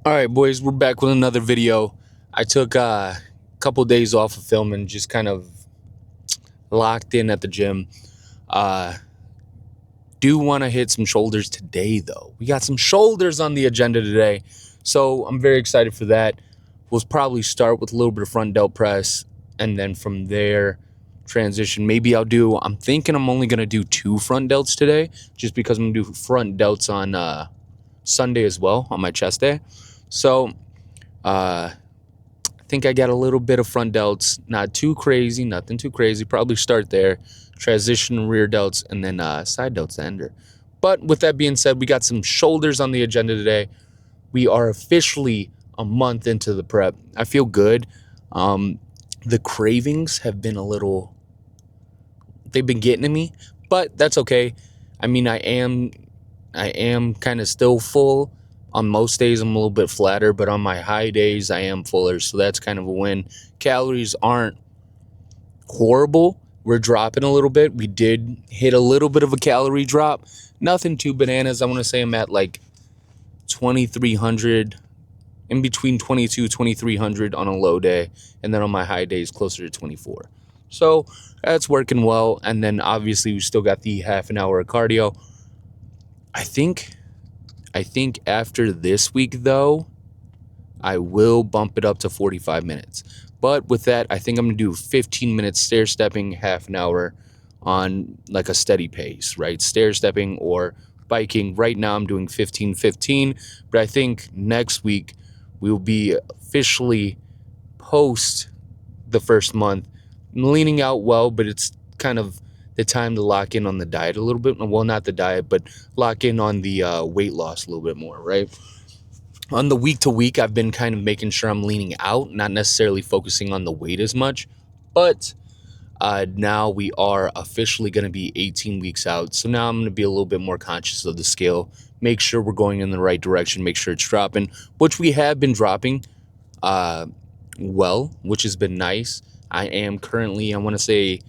All right, boys, we're back with another video. I took a couple days off of filming, just kind of locked in at the gym. Uh, do want to hit some shoulders today, though. We got some shoulders on the agenda today, so I'm very excited for that. We'll probably start with a little bit of front delt press, and then from there, transition. Maybe I'm thinking I'm only going to do 2 front delts today, just because I'm going to do front delts on Sunday as well, on my chest day. So, I think I got a little bit of front delts, not too crazy, nothing too crazy. Probably start there, transition rear delts, and then side delts to ender. But with that being said, we got some shoulders on the agenda today. We are officially a month into the prep. I feel good. The cravings have been they've been getting to me, but that's okay. I mean, I am kind of still full. On most days, I'm a little bit flatter, but on my high days, I am fuller. So that's kind of a win. Calories aren't horrible. We're dropping a little bit. We did hit a little bit of a calorie drop. Nothing too bananas. I want to say I'm at like 2,300, in between 22, 2,300 on a low day. And then on my high days, closer to 24. So that's working well. And then obviously, we still got the half an hour of cardio. I think after this week, though, I will bump it up to 45 minutes. But with that, I think I'm going to do 15 minutes stair stepping, half an hour on like a steady pace, right? Stair stepping or biking. Right now, I'm doing 15-15. But I think next week, we will be officially post the first month. I'm leaning out well, but it's kind of the time to lock in on the diet a little bit. Well, not the diet, but lock in on the weight loss a little bit more, right? On the week to week, I've been kind of making sure I'm leaning out, not necessarily focusing on the weight as much. But now we are officially going to be 18 weeks out. So now I'm going to be a little bit more conscious of the scale, make sure we're going in the right direction, make sure it's dropping, which we have been dropping well, which has been nice. I am currently, I want to say,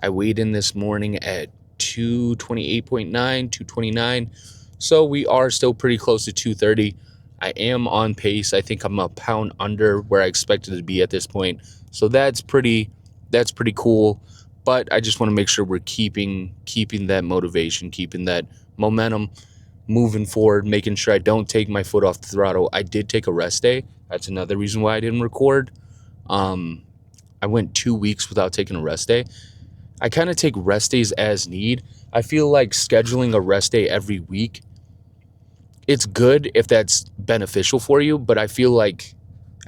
I weighed in this morning at 228.9, 229. So we are still pretty close to 230. I am on pace. I think I'm a pound under where I expected to be at this point. So that's pretty cool. But I just want to make sure we're keeping that motivation, keeping that momentum moving forward, making sure I don't take my foot off the throttle. I did take a rest day. That's another reason why I didn't record. I went 2 weeks without taking a rest day. I kind of take rest days as need. I feel like scheduling a rest day every week, it's good if that's beneficial for you, but I feel like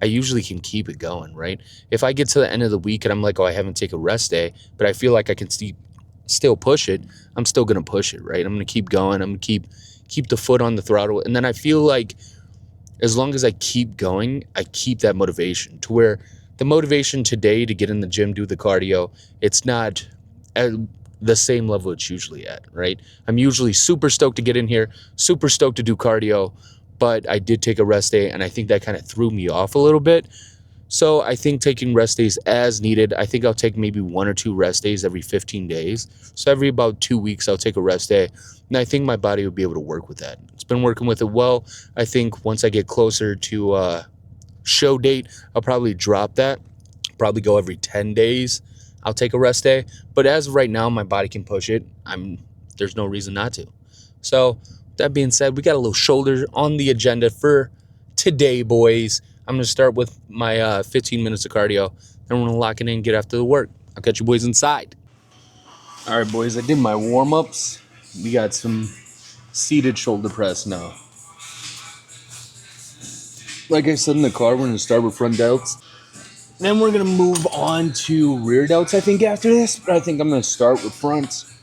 I usually can keep it going, right? If I get to the end of the week and I'm like, oh, I haven't taken a rest day, but I feel like I can still push it, I'm still going to push it, right? I'm going to keep going. I'm going to keep the foot on the throttle. And then I feel like as long as I keep going, I keep that motivation to where the motivation today to get in the gym, do the cardio, it's not at the same level it's usually at, right? I'm usually super stoked to get in here, super stoked to do cardio, but I did take a rest day, and I think that kind of threw me off a little bit. So I think taking rest days as needed. I think I'll take maybe 1 or 2 rest days every 15 days. So every about 2 weeks, I'll take a rest day. And I think my body will be able to work with that. It's been working with it well. I think once I get closer to show date, I'll probably drop that. Probably go every 10 days. I'll take a rest day. But as of right now, my body can push it. There's no reason not to. So that being said, we got a little shoulder on the agenda for today, boys. I'm going to start with my 15 minutes of cardio. Then we're going to lock it in and get after the work. I'll catch you boys inside. All right, boys, I did my warm-ups. We got some seated shoulder press now. Like I said in the car, we're going to start with front delts. Then we're going to move on to rear delts, I think, after this. But I think I'm going to start with fronts.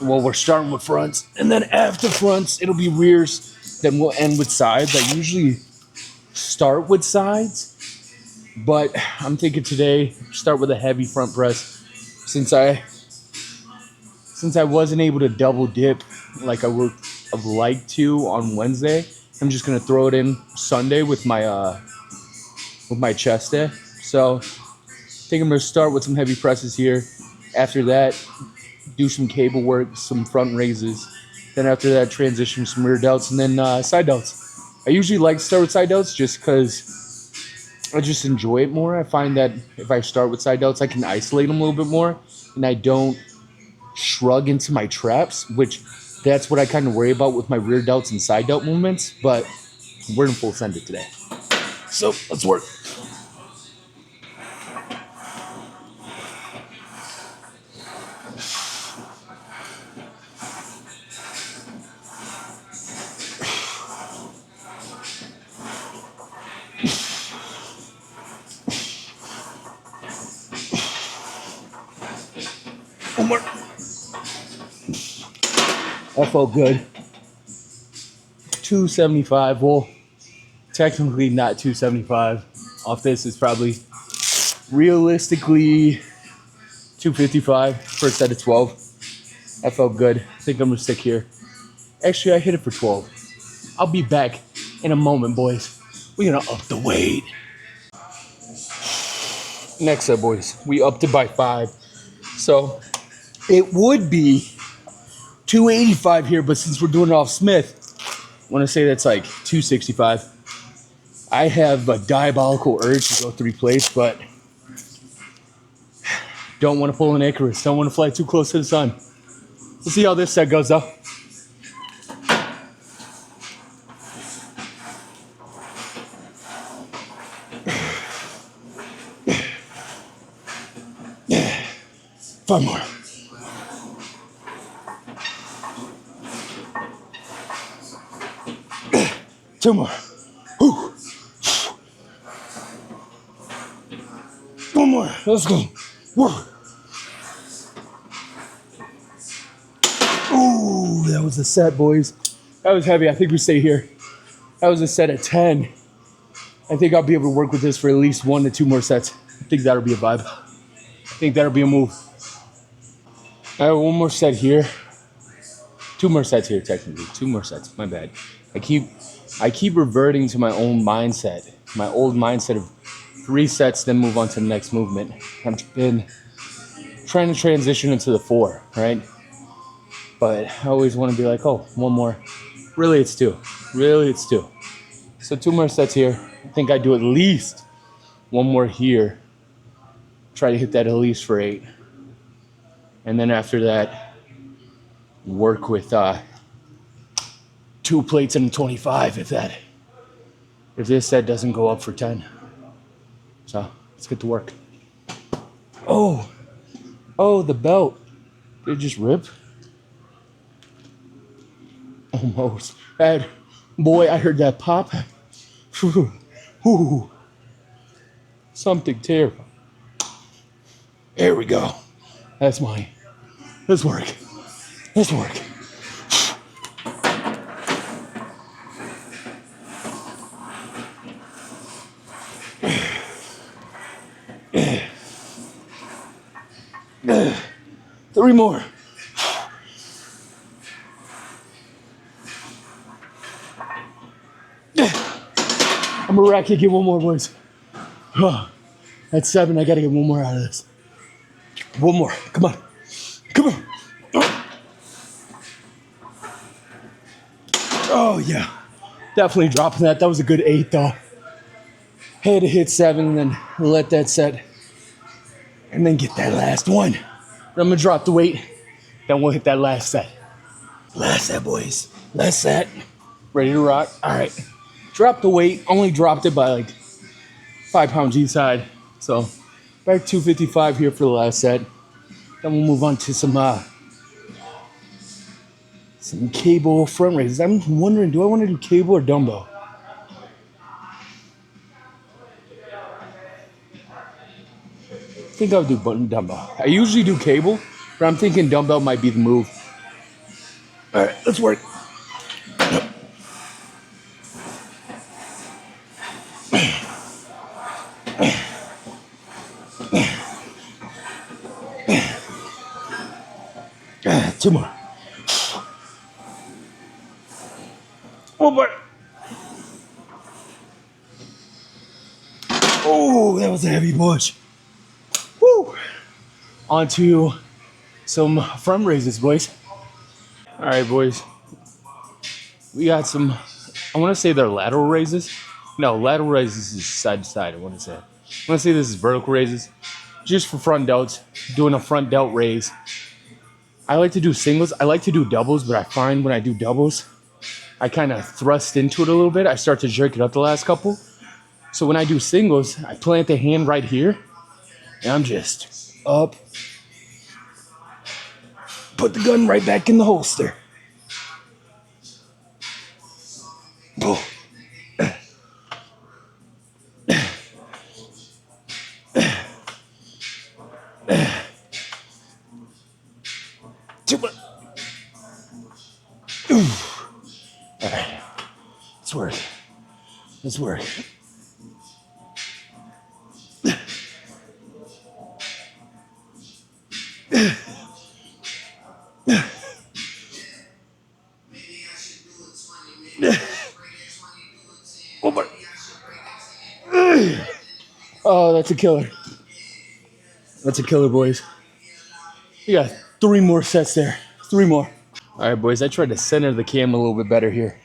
Well, we're starting with fronts. And then after fronts, it'll be rears. Then we'll end with sides. I usually start with sides. But I'm thinking today, start with a heavy front press. Since I wasn't able to double dip like I would have liked to on Wednesday, I'm just going to throw it in Sunday with my chest day. So I think I'm going to start with some heavy presses here. After that, do some cable work, some front raises. Then after that, transition some rear delts, and then side delts. I usually like to start with side delts just because I just enjoy it more. I find that if I start with side delts, I can isolate them a little bit more, and I don't shrug into my traps, which that's what I kind of worry about with my rear delts and side delt movements. But we're in full send it today, so let's work. One more. That felt good. 275. Well, technically not 275. Off this is probably realistically 255 for a set of 12. That felt good. I think I'm gonna stick here. Actually, I hit it for 12. I'll be back in a moment, boys. We're gonna up the weight. Next set, boys. We upped it by 5. So it would be 285 here, but since we're doing it off Smith, I want to say that's like 265. I have a diabolical urge to go 3 plates, but don't want to pull an Icarus. Don't want to fly too close to the sun. We'll see how this set goes, though. Five more. Two more. Whew. One more. Let's go. Whoa. Ooh, that was a set, boys. That was heavy. I think we stay here. That was a set at 10. I think I'll be able to work with this for at least 1 to 2 more sets. I think that'll be a vibe. I think that'll be a move. I have 1 more set here. 2 more sets here, technically. 2 more sets. My bad. I keep reverting to my own mindset. My old mindset of 3 sets, then move on to the next movement. I've been trying to transition into the 4, right? But I always want to be like, oh, 1 more. Really, it's 2. So 2 more sets here. I think I do at least 1 more here. Try to hit that at least for 8. And then after that, work with 2 plates and a 25 if this set doesn't go up for 10. So let's get to work. Oh, the belt. Did it just rip? Almost. Boy, I heard that pop. Ooh. Something terrible. There we go. That's mine. Let's work. Three more. I'm a racket. Get 1 more, boys. That's 7. I gotta get 1 more out of this. 1 more. Come on. Oh, yeah. Definitely dropping that. That was a good 8, though. Had to hit 7 and then let that set. And then get that last one. I'm going to drop the weight. Then we'll hit that last set. Last set, boys. Last set. Ready to rock. All right. Drop the weight. Only dropped it by like 5 pounds each side. So back 255 here for the last set. Then we'll move on to some cable front raises. I'm wondering, do I want to do cable or dumbbell? I think I'll do dumbbell. I usually do cable, but I'm thinking dumbbell might be the move. All right, let's work. Two more. Oh, boy. Oh, that was a heavy push. Woo. On to some front raises, boys. All right, boys. We got some I want to say they're lateral raises. No, lateral raises is side to side. I want to say this is vertical raises, just for front delts. Doing a front delt raise. I like to do singles. I like to do doubles, but I find when I do doubles, I kind of thrust into it a little bit. I start to jerk it up the last couple. So when I do singles, I plant the hand right here, and I'm just up. Put the gun right back in the holster. Boom. Alright. Let's work. Let's work. Oh, that's a killer. That's a killer, boys. We got 3 more sets there. 3 more. All right, boys. I tried to center the cam a little bit better here.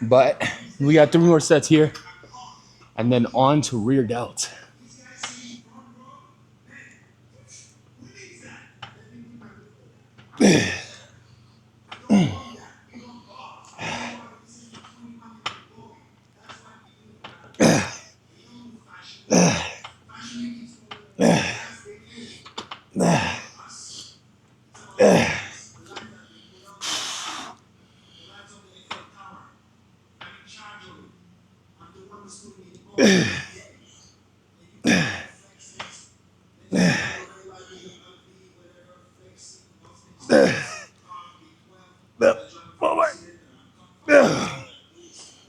But we got 3 more sets here. And then on to rear delts.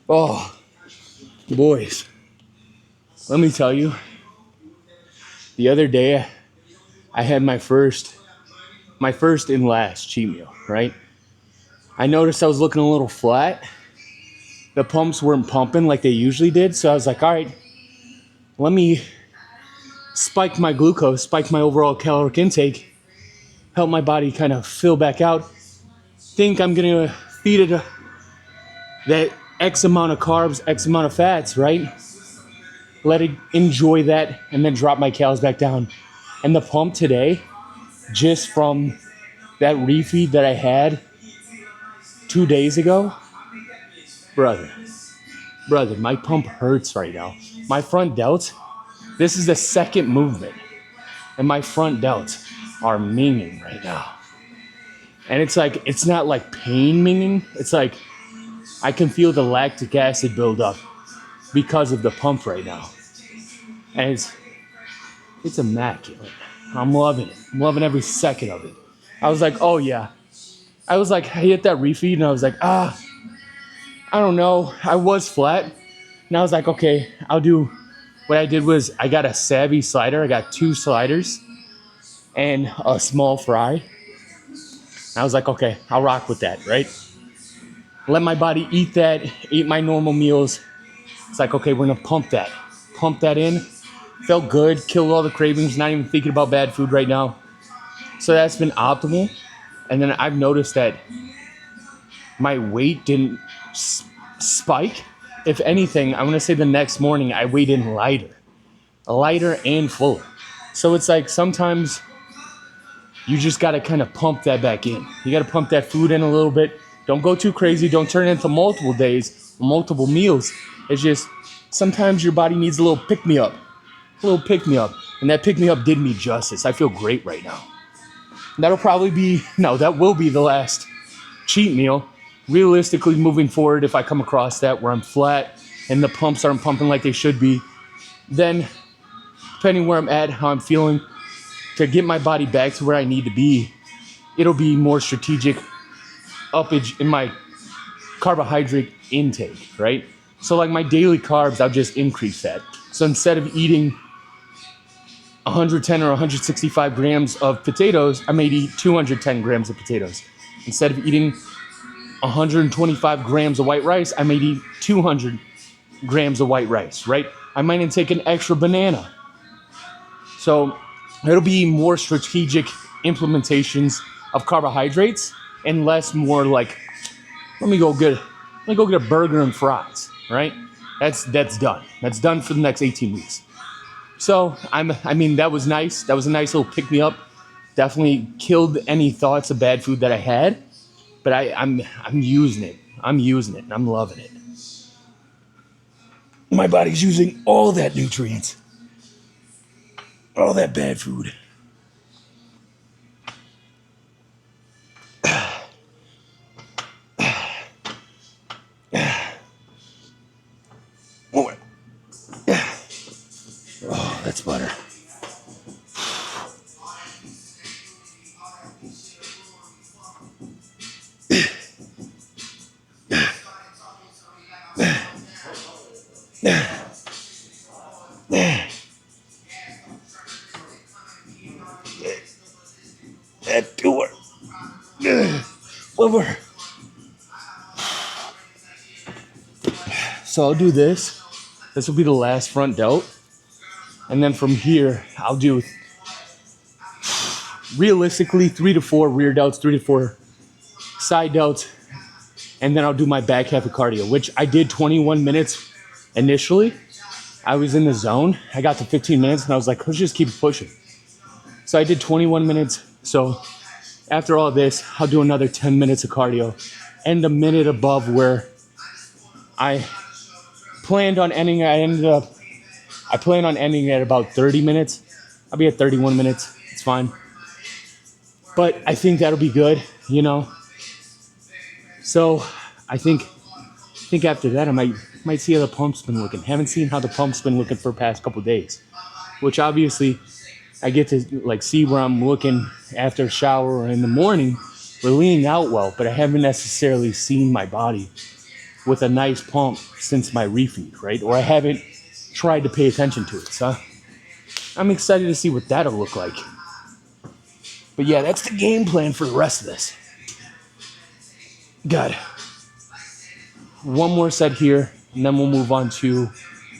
Oh, boys, let me tell you, the other day I had my first and last cheat meal, right? I noticed I was looking a little flat. The pumps weren't pumping like they usually did, so I was like, all right, let me spike my glucose, spike my overall caloric intake, help my body kind of fill back out. Think I'm gonna feed it that X amount of carbs, X amount of fats, right? Let it enjoy that and then drop my calories back down. And the pump today, just from that refeed that I had 2 days ago, brother, my pump hurts right now. My front delts, this is the second movement, and my front delts are minging right now. And it's like, it's not like pain minging, it's like I can feel the lactic acid build up because of the pump right now. And it's immaculate. I'm loving it. I'm loving every second of it. I was like, oh yeah. I hit that refeed and I was like, I don't know. I was flat. And I was like, okay, I'll do, what I did was I got a Savvy slider. I got 2 sliders and a small fry. And I was like, okay, I'll rock with that, right? Let my body eat that, eat my normal meals. It's like, okay, we're gonna pump that in. Felt good, killed all the cravings, not even thinking about bad food right now. So that's been optimal. And then I've noticed that my weight didn't spike. If anything, I'm gonna say the next morning I weighed in lighter and fuller. So it's like sometimes you just gotta kind of pump that back in. You gotta pump that food in a little bit. Don't go too crazy. Don't turn it into multiple days, multiple meals. It's just sometimes your body needs a little pick-me-up. And that pick-me-up did me justice. I feel great right now. That will be the last cheat meal. Realistically, moving forward, if I come across that where I'm flat and the pumps aren't pumping like they should be, then depending where I'm at, how I'm feeling, to get my body back to where I need to be, it'll be more strategic uppage in my carbohydrate intake, right? So like my daily carbs, I'll just increase that. So instead of eating 110 or 165 grams of potatoes, I may eat 210 grams of potatoes. Instead of eating 125 grams of white rice, I may eat 200 grams of white rice, right? I might even take an extra banana. So it'll be more strategic implementations of carbohydrates and less more like, let me go get I'm gonna go get a burger and fries, right? That's done. That's done for the next 18 weeks. So I mean, that was nice. That was a nice little pick me up. Definitely killed any thoughts of bad food that I had. But I'm using it. I'm using it and I'm loving it. My body's using all that nutrients. All that bad food. Oh, that's butter. That door. Over. So I'll do this. This will be the last front delt. And then from here, I'll do realistically 3 to 4 rear delts, 3 to 4 side delts. And then I'll do my back half of cardio, which I did 21 minutes initially. I was in the zone. I got to 15 minutes and I was like, let's just keep pushing. So I did 21 minutes. So after all this, I'll do another 10 minutes of cardio and a minute above where I planned on ending. I plan on ending at about 30 minutes. I'll be at 31 minutes. It's fine. But I think that'll be good, you know. So I think after that I might see how the pump's been looking. Haven't seen how the pump's been looking for the past couple of days. Which obviously I get to like see where I'm looking after a shower or in the morning. We're leaning out well, but I haven't necessarily seen my body with a nice pump since my refeed, right? Or I haven't tried to pay attention to it. So I'm excited to see what that'll look like. But yeah, that's the game plan for the rest of this. Got one more set here, and then we'll move on to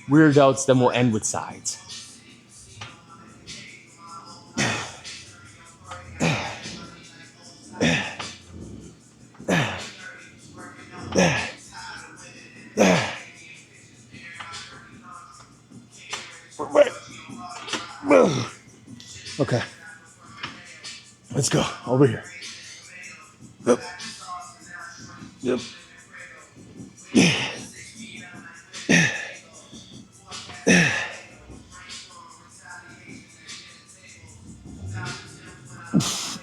rear delts, then we'll end with sides. Okay. Let's go over here. Yep. Yep.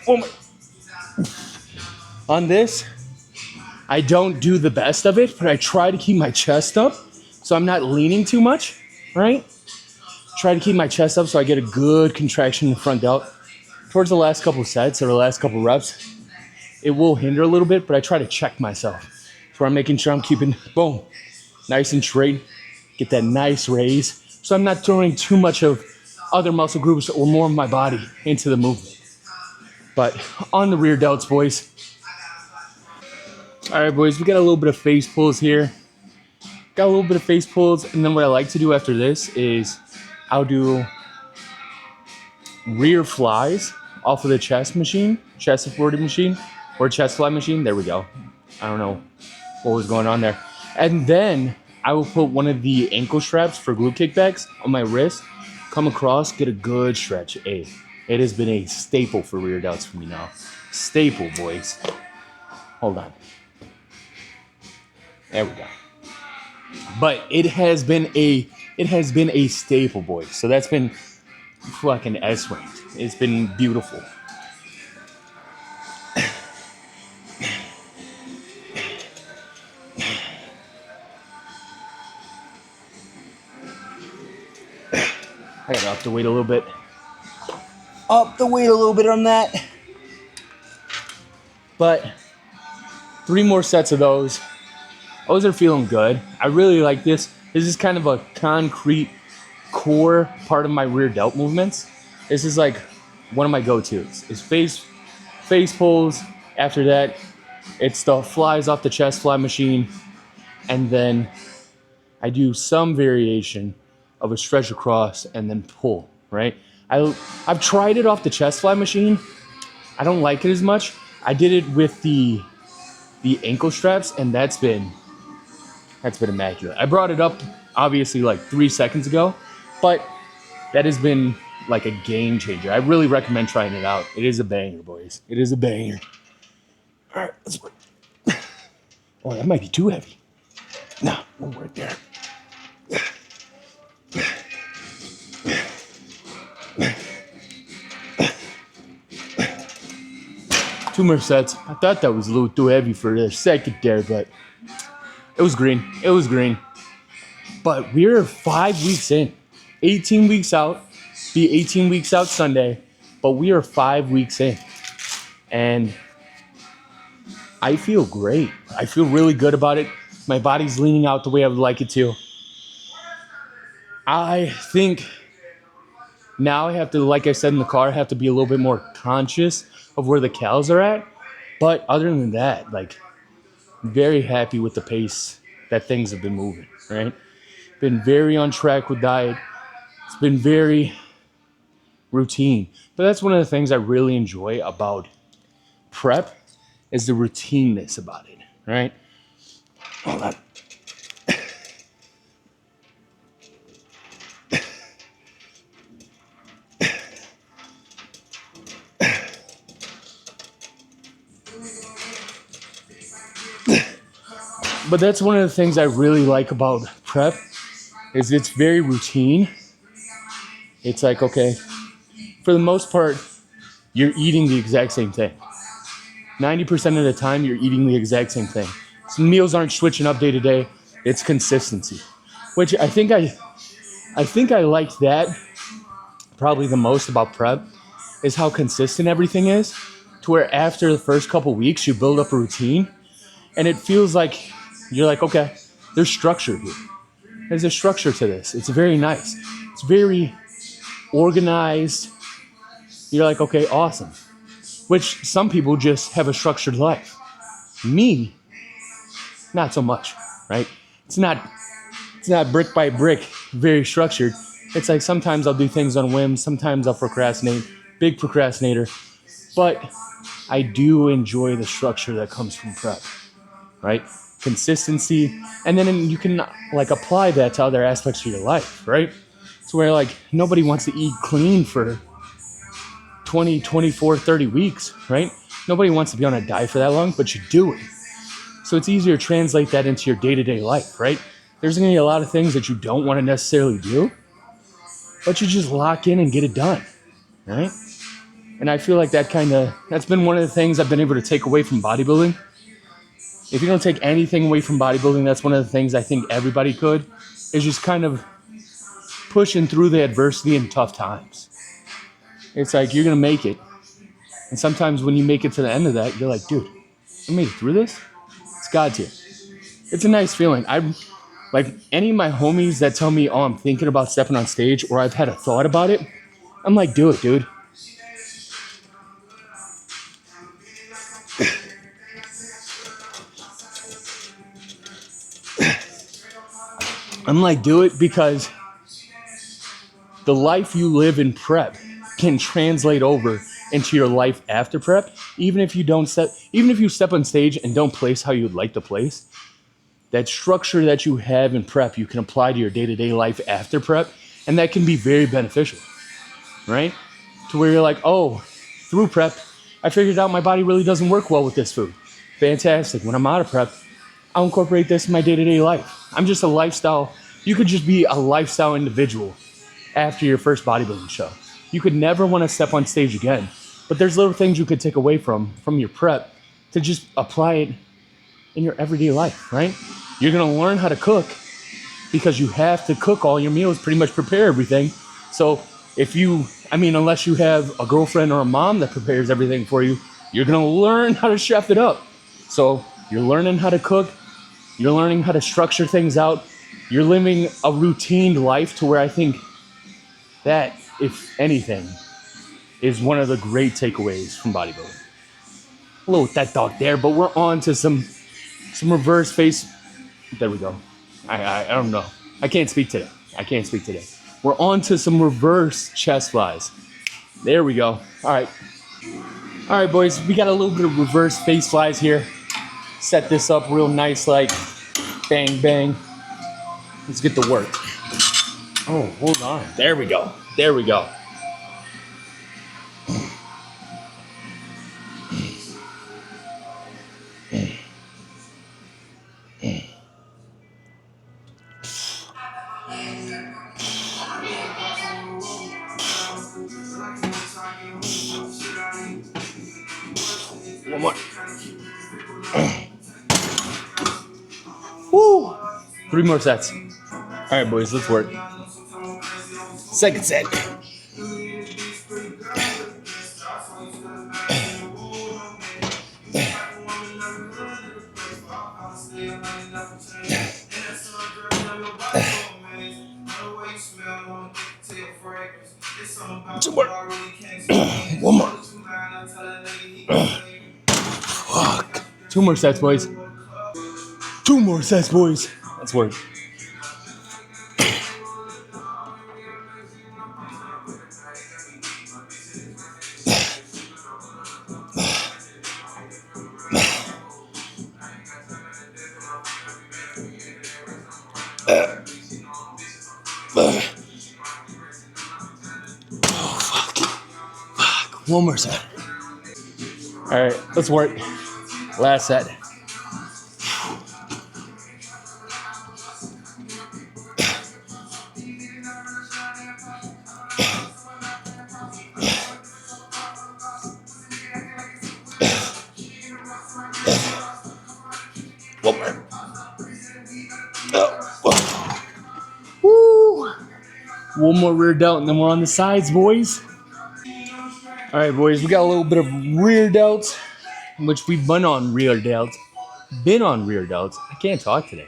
Oh my. On this, I don't do the best of it, but I try to keep my chest up so I'm not leaning too much, right? Try to keep my chest up so I get a good contraction in the front delt. Towards the last couple of sets or the last couple of reps, it will hinder a little bit, but I try to check myself. So I'm making sure I'm keeping, boom, nice and straight, get that nice raise. So I'm not throwing too much of other muscle groups or more of my body into the movement. But on the rear delts, boys. All right, boys, we got a little bit of face pulls here. Got a little bit of face pulls, and then what I like to do after this is I'll do rear flies off of the chest supported machine, or chest fly machine. There we go. I don't know what was going on there. And then I will put one of the ankle straps for glute kickbacks on my wrist, come across, get a good stretch. Hey, it has been a staple for rear delts for me now. Staple, boys. Hold on. There we go. But it has been a staple, boys. So that's been fucking S-ranked. It's been beautiful. I gotta up the weight a little bit. Up the weight a little bit on that. But 3 more sets of those. Those are feeling good. I really like this. This is kind of a concrete core part of my rear delt movements. This is like one of my go-tos. Is face pulls. After that, it's the flies off the chest fly machine. And then I do some variation of a stretch across and then pull, right? I've tried it off the chest fly machine. I don't like it as much. I did it with the ankle straps, and that's been That's been immaculate. I brought it up obviously like 3 seconds ago, but that has been like a game changer. I really recommend trying it out. It is a banger, boys. It is a banger. All right, let's work. Oh, that might be too heavy. No, we'll work there. 2 more sets. I thought that was a little too heavy for the second there, but it was green. It was green. But we're 5 weeks in. 18 weeks out. Be 18 weeks out Sunday. But we are 5 weeks in. And I feel great. I feel really good about it. My body's leaning out the way I would like it to. I think now I have to, like I said in the car, I have to be a little bit more conscious of where the calories are at. But other than that, like, very happy with the pace that things have been moving, right? Been very on track with diet. It's been very routine. But that's one of the things I really enjoy about prep is the routineness about it, right? Hold on. But that's one of the things I really like about prep is it's very routine. It's like, okay, for the most part, you're eating the exact same thing. 90% of the time, you're eating the exact same thing. So meals aren't switching up day to day. It's consistency, which I think I like that probably the most about prep is how consistent everything is, to where after the first couple weeks, you build up a routine, and it feels like you're like, okay, there's structure here. There's a structure to this. It's very nice. It's very organized. You're like, okay, awesome. Which some people just have a structured life. Me, not so much, right? It's not brick by brick, very structured. It's like sometimes I'll do things on whim, sometimes I'll procrastinate, big procrastinator. But I do enjoy the structure that comes from prep, right? Consistency, and then you can like apply that to other aspects of your life, right? It's where like nobody wants to eat clean for 20, 24, 30 weeks, right? Nobody wants to be on a diet for that long, but you do it. So it's easier to translate that into your day-to-day life, right? There's gonna be a lot of things that you don't want to necessarily do, but you just lock in and get it done, right? And I feel like that's been one of the things I've been able to take away from bodybuilding. If you don't take anything away from bodybuilding, that's one of the things I think everybody could, is just kind of pushing through the adversity in tough times. It's like you're going to make it. And sometimes when you make it to the end of that, you're like, dude, I made it through this? It's God's here. It's a nice feeling. I'm like any of my homies that tell me, oh, I'm thinking about stepping on stage or I've had a thought about it. I'm like, do it, dude. I'm like, do it, because the life you live in prep can translate over into your life after prep. Even if you step on stage and don't place how you'd like to place, that structure that you have in prep, you can apply to your day-to-day life after prep, and that can be very beneficial, right? To where you're like, oh, through prep, I figured out my body really doesn't work well with this food. Fantastic. When I'm out of prep, I'll incorporate this in my day-to-day life. I'm just a lifestyle. You could just be a lifestyle individual after your first bodybuilding show. You could never want to step on stage again. But there's little things you could take away from your prep to just apply it in your everyday life, right? You're going to learn how to cook because you have to cook all your meals, pretty much prepare everything. So unless you have a girlfriend or a mom that prepares everything for you, you're going to learn how to chef it up. So you're learning how to cook. You're learning how to structure things out. You're living a routine life, to where I think that, if anything, is one of the great takeaways from bodybuilding. A little that dog there, but we're on to some reverse face. There we go. I don't know. I can't speak today. We're on to some reverse chest flies. There we go. All right, boys. We got a little bit of reverse face flies here. Set this up real nice, like Bang, bang. Let's get to work. Oh, hold on. There we go. There we go. One more. Woo! 3 more sets. All right, boys, let's work. Second set. Two more. One more. Fuck. 2 more sets, boys. 2 more sets, boys. Let's work. Oh, fuck. Fuck. 1 more set. All right, let's work. Last set. One more. Woo! 1 more rear delt, and then we're on the sides, boys. All right, boys, we got a little bit of rear delts, which we've been on rear delts. I can't talk today.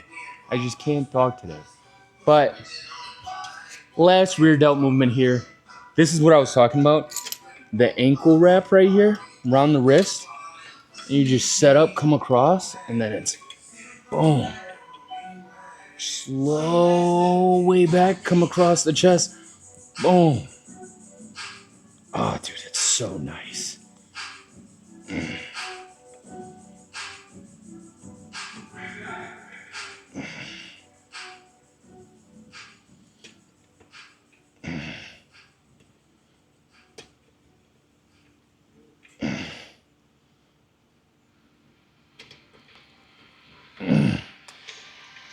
I just can't talk today. But last rear delt movement here. This is what I was talking about. The ankle wrap right here around the wrist. You just set up, come across, and then it's boom. Slow way back, come across the chest. Boom. Oh, dude, it's so nice.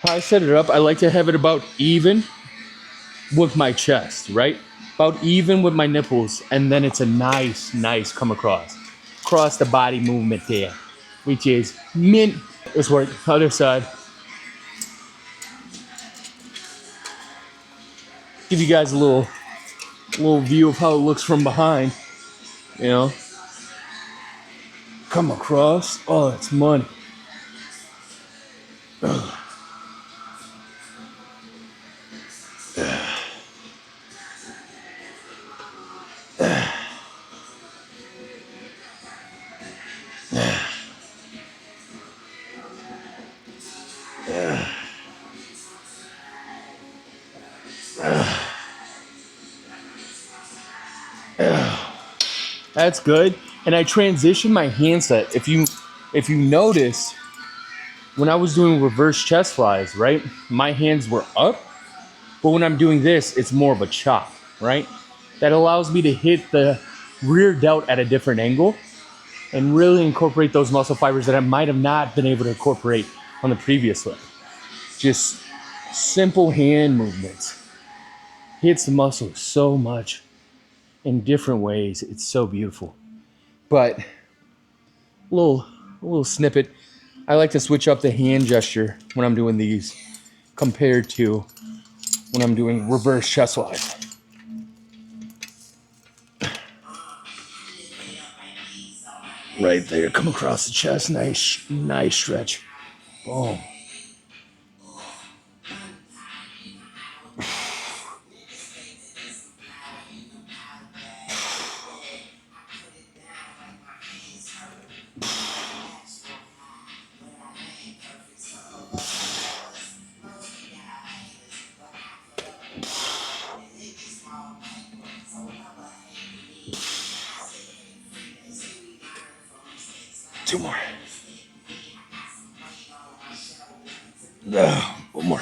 How I set it up, I like to have it about even with my chest, right? About even with my nipples, and then it's a nice come across the body movement there, which is mint. Let's work. Other side. Give you guys a little view of how it looks from behind. You know, come across. Oh, it's money. That's good. And I transition my handset. If you notice, when I was doing reverse chest flies, right, my hands were up. But when I'm doing this, it's more of a chop, right? That allows me to hit the rear delt at a different angle and really incorporate those muscle fibers that I might have not been able to incorporate on the previous one. Just simple hand movements. Hits the muscle so much in different ways. It's so beautiful. But a little snippet. I like to switch up the hand gesture when I'm doing these compared to when I'm doing reverse chest flies. Right there, come across the chest, nice stretch. Boom. Two more. One more.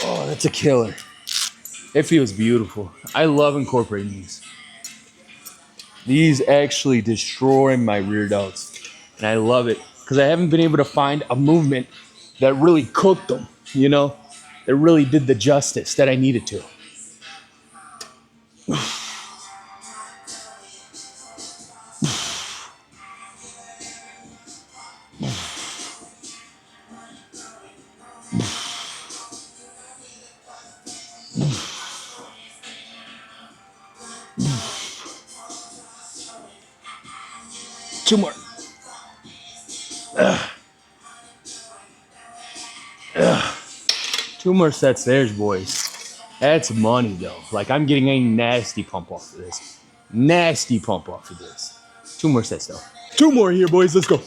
Oh, that's a killer. It feels beautiful. I love incorporating these. These actually destroy my rear delts. And I love it because I haven't been able to find a movement that really cooked them, you know, that really did the justice that I needed to. Two more. Two more sets there, boys. That's money, though. Like, I'm getting a nasty pump off of this. Nasty pump off of this. Two more sets, though. Two more here, boys. Let's go.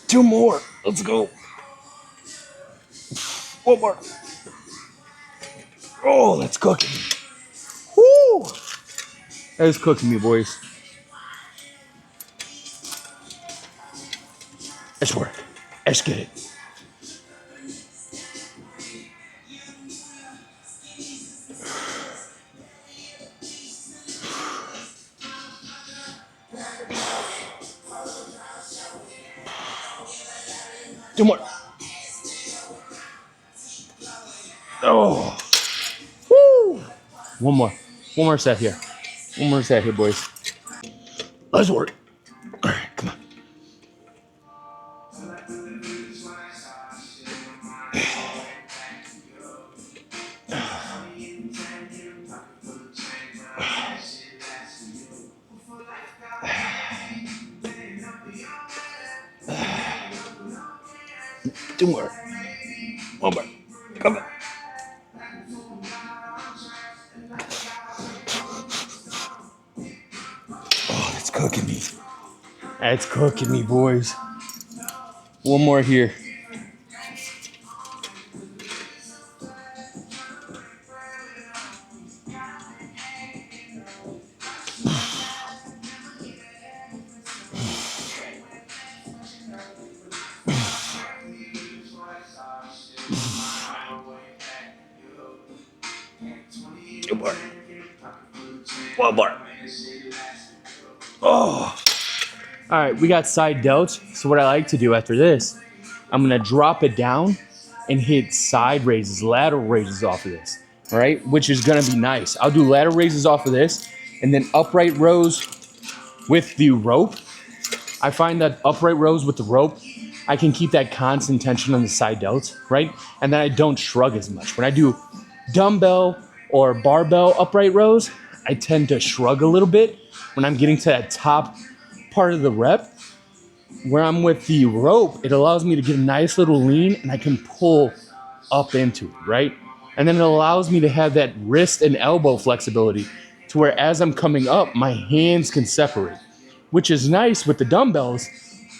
Two more. Let's go. One more. Oh, that's cooking. Woo! That is cooking me, boys. Let's work. Let's get it. Two more. Oh. Woo. One more. One more set here. One more set here, boys. Let's work. All right, come on. Two more. One more. Come on. Oh, that's cooking me. That's cooking me, boys. One more here. Two more. One more. Oh. All right, we got side delts. So what I like to do after this, I'm gonna drop it down and hit side raises, lateral raises off of this, all right? Which is gonna be nice. I'll do lateral raises off of this and then upright rows with the rope. I find that upright rows with the rope, I can keep that constant tension on the side delts, right? And then I don't shrug as much. When I do dumbbell or barbell upright rows, I tend to shrug a little bit when I'm getting to that top part of the rep. Where I'm with the rope, it allows me to get a nice little lean and I can pull up into it, right? And then it allows me to have that wrist and elbow flexibility to where as I'm coming up, my hands can separate, which is nice with the dumbbells,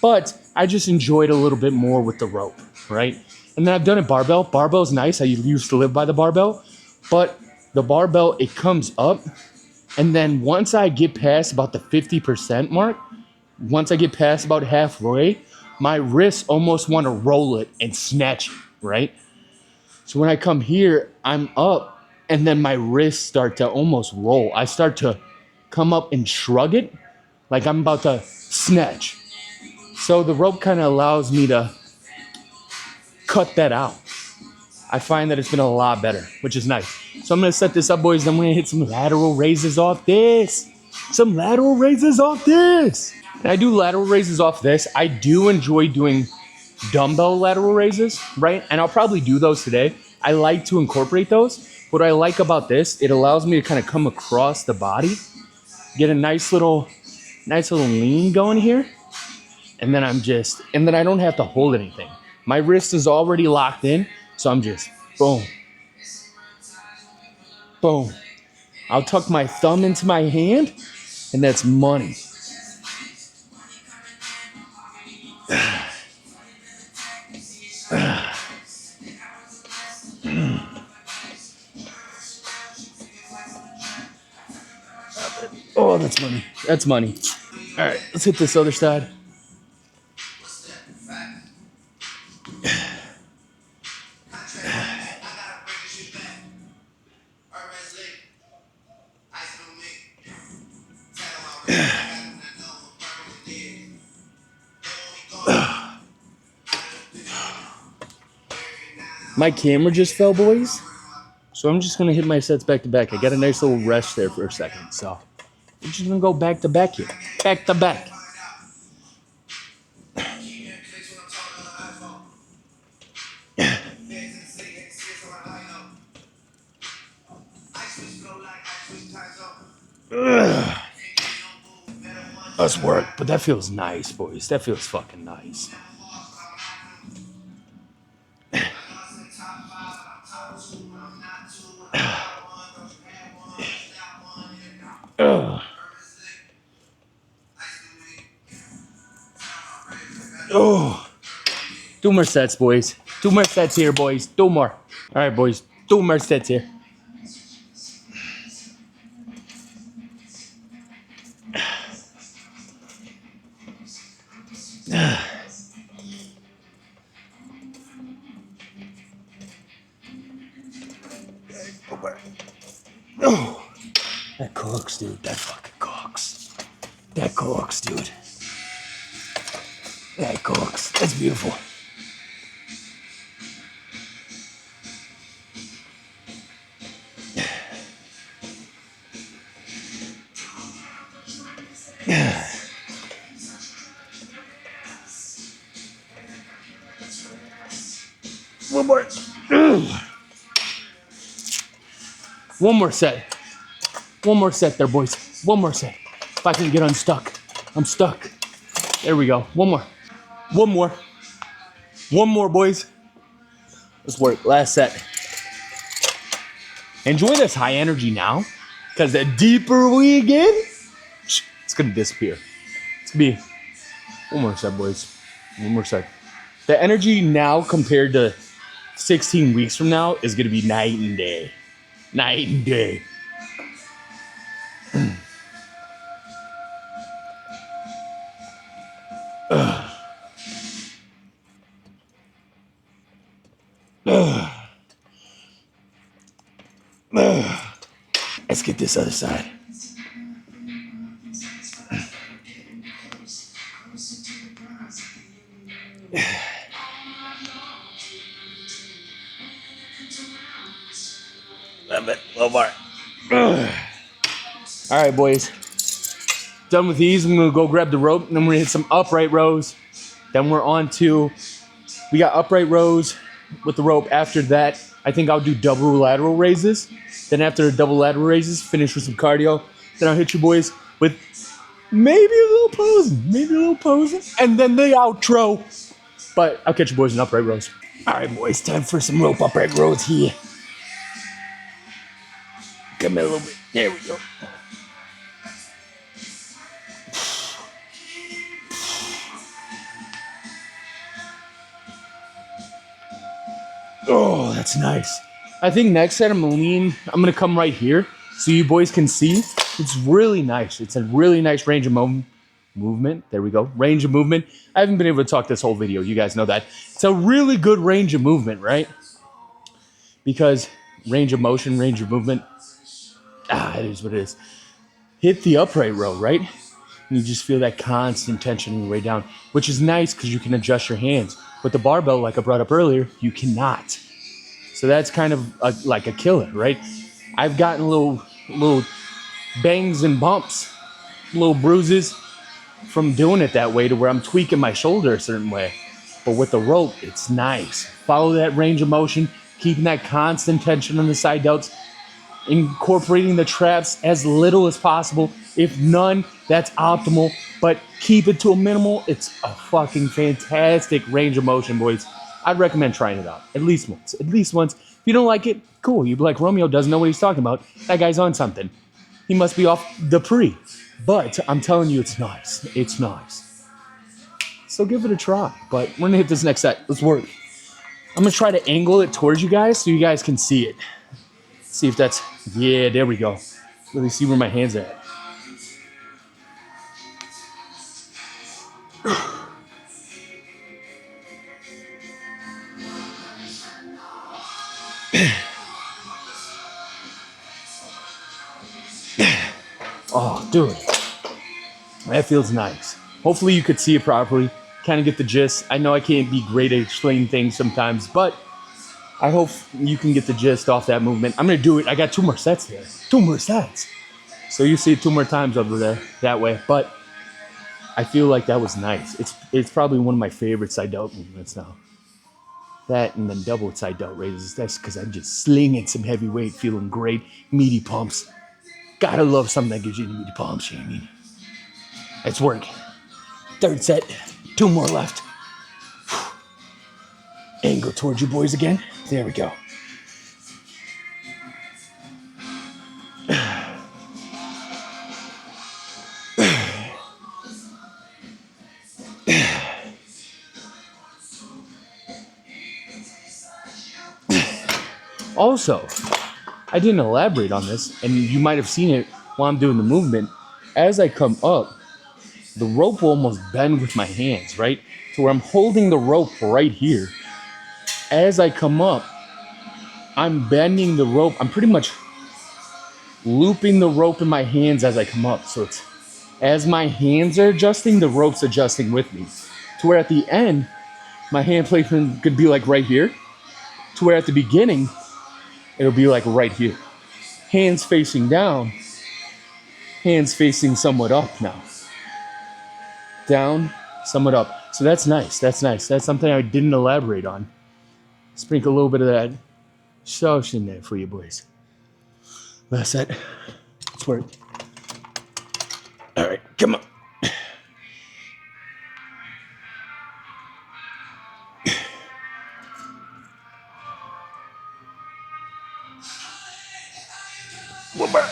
but I just enjoy it a little bit more with the rope, right? And then I've done it barbell. Barbell's nice. I used to live by the barbell, but the barbell, it comes up. And then once I get past about the 50% mark, once I get past about halfway, my wrists almost want to roll it and snatch it, right? So when I come here, I'm up, and then my wrists start to almost roll. I start to come up and shrug it like I'm about to snatch. So the rope kind of allows me to cut that out. I find that it's been a lot better, which is nice. So I'm going to set this up, boys. I'm going to hit some lateral raises off this. Some lateral raises off this. And I do lateral raises off this. I do enjoy doing dumbbell lateral raises, right? And I'll probably do those today. I like to incorporate those. What I like about this, it allows me to kind of come across the body, get a nice little lean going here. And then I don't have to hold anything. My wrist is already locked in. So I'm just Boom. Boom. I'll tuck my thumb into my hand, and that's money. Oh, that's money. That's money. All right, let's hit this other side. My camera just fell, boys. So I'm just going to hit my sets back to back. I got a nice little rest there for a second. So we're just going to go back to back here. Back to back. Us work, but that feels nice, boys. That feels fucking nice. Oh, 2 more sets, boys. 2 more sets here, boys. 2 more. All right, boys. 2 more sets here. Oh, that cooks, dude. That fucking cooks. That cooks, dude. That cooks. That's beautiful. One more. One more set. One more set there, boys. One more set. If I can get unstuck. I'm stuck. There we go. One more. One more. One more, boys. Let's work. Last set. Enjoy this high energy now, because the deeper we get, it's going to disappear. It's going to be one more set, boys. One more set. The energy now compared to 16 weeks from now is going to be night and day. Night and day. Let's get this other side. A little more. All right, boys. Done with these. I'm gonna go grab the rope, and then we're gonna hit some upright rows. Then we're on to, we got upright rows with the rope. After that, I think I'll do double lateral raises. Then after double lateral raises, finish with some cardio. Then I'll hit you boys with maybe a little posing, and then the outro. But I'll catch you boys in upright rows. All right, boys, time for some rope upright rows here. Come in a little bit. There we go. Oh, that's nice. I think next set I'm gonna come right here so you boys can see. It's really nice. It's a really nice range of movement. There we go. Range of movement. I haven't been able to talk this whole video. You guys know that. It's a really good range of movement, right? Because range of motion, range of movement. It is what it is. Hit the upright row, right? And you just feel that constant tension on your way down, which is nice because you can adjust your hands. With the barbell, like I brought up earlier, you cannot. So that's kind of like a killer, right? I've gotten little bangs and bumps, little bruises from doing it that way to where I'm tweaking my shoulder a certain way. But with the rope, it's nice. Follow that range of motion, keeping that constant tension on the side delts, incorporating the traps as little as possible. If none, that's optimal, but keep it to a minimal. It's a fucking fantastic range of motion, boys. I'd recommend trying it out at least once. you don't like it, cool. You'd be like, Romeo doesn't know what he's talking about. That guy's on something. He must be off the pre. But I'm telling you, it's nice. It's nice. So give it a try. But we're gonna hit this next set. Let's work. I'm gonna try to angle it towards you guys so you guys can see it. See if that's, yeah, there we go. Really see where my hands are at. Oh, dude, that feels nice. Hopefully you could see it properly, kind of get the gist. I know I can't be great at explaining things sometimes, but I hope you can get the gist off that movement. I'm gonna do it. I got 2 more sets there. 2 more sets. So you see it 2 more times over there that way. But I feel like that was nice. It's probably one of my favorite side delt movements now. That and then double side delt raises. That's because I'm just slinging some heavy weight, feeling great, meaty pumps. Gotta love something that gives you meaty pumps, you know what I mean? Let's work. 3rd set, 2 more left. Angle towards you boys again. There we go. Also, I didn't elaborate on this, and you might have seen it while I'm doing the movement. As I come up, the rope will almost bend with my hands, right? To where I'm holding the rope right here. As I come up, I'm bending the rope. I'm pretty much looping the rope in my hands as I come up. So it's as my hands are adjusting, the rope's adjusting with me. To where at the end, my hand placement could be like right here. To where at the beginning, it'll be like right here. Hands facing down, hands facing somewhat up now. Down, somewhat up. So that's nice. That's nice. That's something I didn't elaborate on. Sprinkle a little bit of that sauce in there for you boys. Last set. Let's work. All right, come on. One more.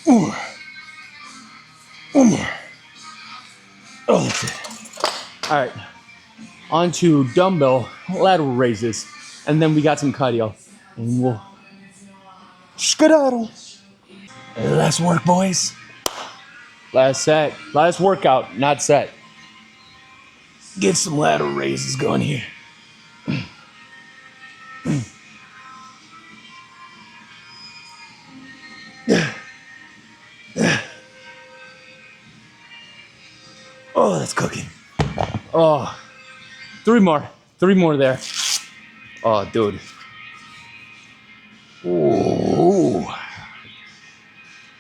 Ooh. One more. Oh, that's it. All right. On to dumbbell lateral raises. And then we got some cardio. And we'll skedaddle. Last work, boys. Last set. Last workout, not set. Get some lateral raises going here. Oh, that's cooking. Oh, 3 more. 3 more there. Oh, dude. Ooh.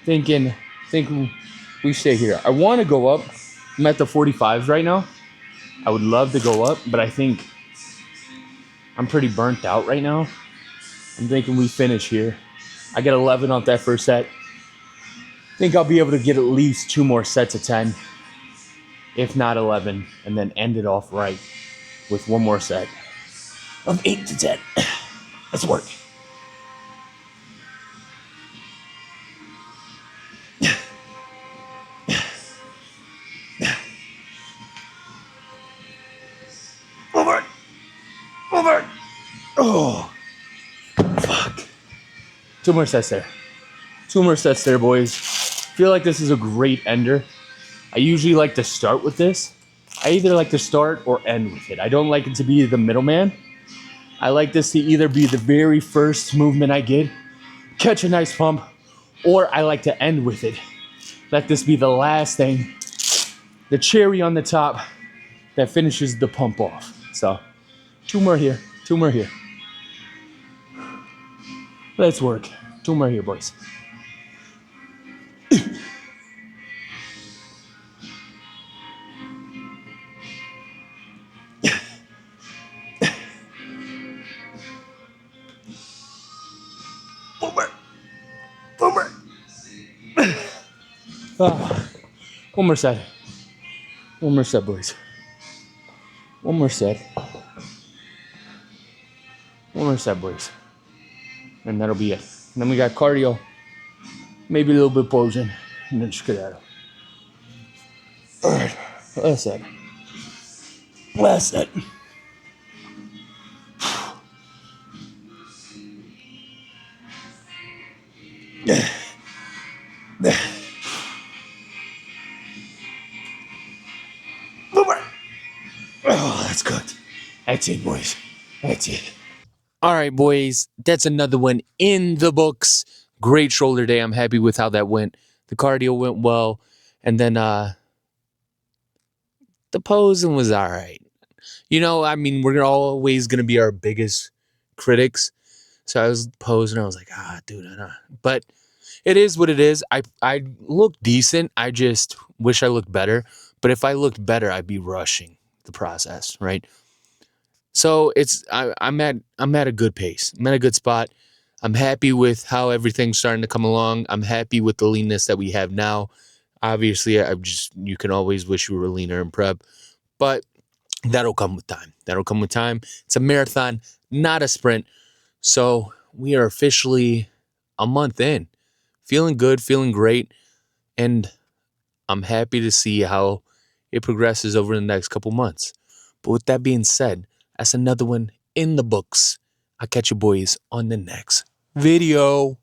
Thinking we stay here. I want to go up. I'm at the 45s right now. I would love to go up, but I think I'm pretty burnt out right now. I'm thinking we finish here. I get 11 off that first set. I think I'll be able to get at least 2 more sets of 10, if not 11, and then end it off right with 1 more set of 8 to 10. Let's work. Over. Over. Oh, fuck. 2 more sets there. 2 more sets there, boys. Feel like this is a great ender. I usually like to start with this. I either like to start or end with it. I don't like it to be the middleman. I like this to either be the very first movement I get, catch a nice pump, or I like to end with it. Let this be the last thing, the cherry on the top that finishes the pump off. So 2 more here, 2 more here. Let's work. 2 more here, boys. Oh, 1 more set. 1 more set, boys. 1 more set. more set, boys. And that'll be it. And then we got cardio, maybe a little bit posing, and then skedaddle. All right, last set. Last set. Oh, that's good. That's it, boys. That's it. All right, boys. That's another one in the books. Great shoulder day. I'm happy with how that went. The cardio went well. And then the posing was all right. You know, I mean, we're always going to be our biggest critics. So I was posing. I was like, dude, I don't. But it is what it is. I look decent. I just wish I looked better. But if I looked better, I'd be rushing the process, right? So I'm at a good pace. I'm at a good spot. I'm happy with how everything's starting to come along. I'm happy with the leanness that we have now. Obviously, you can always wish you were leaner in prep, but that'll come with time. That'll come with time. It's a marathon, not a sprint. So we are officially a month in. Feeling good, feeling great, and I'm happy to see how it progresses over the next couple months. But with that being said, that's another one in the books. I'll catch you boys on the next video.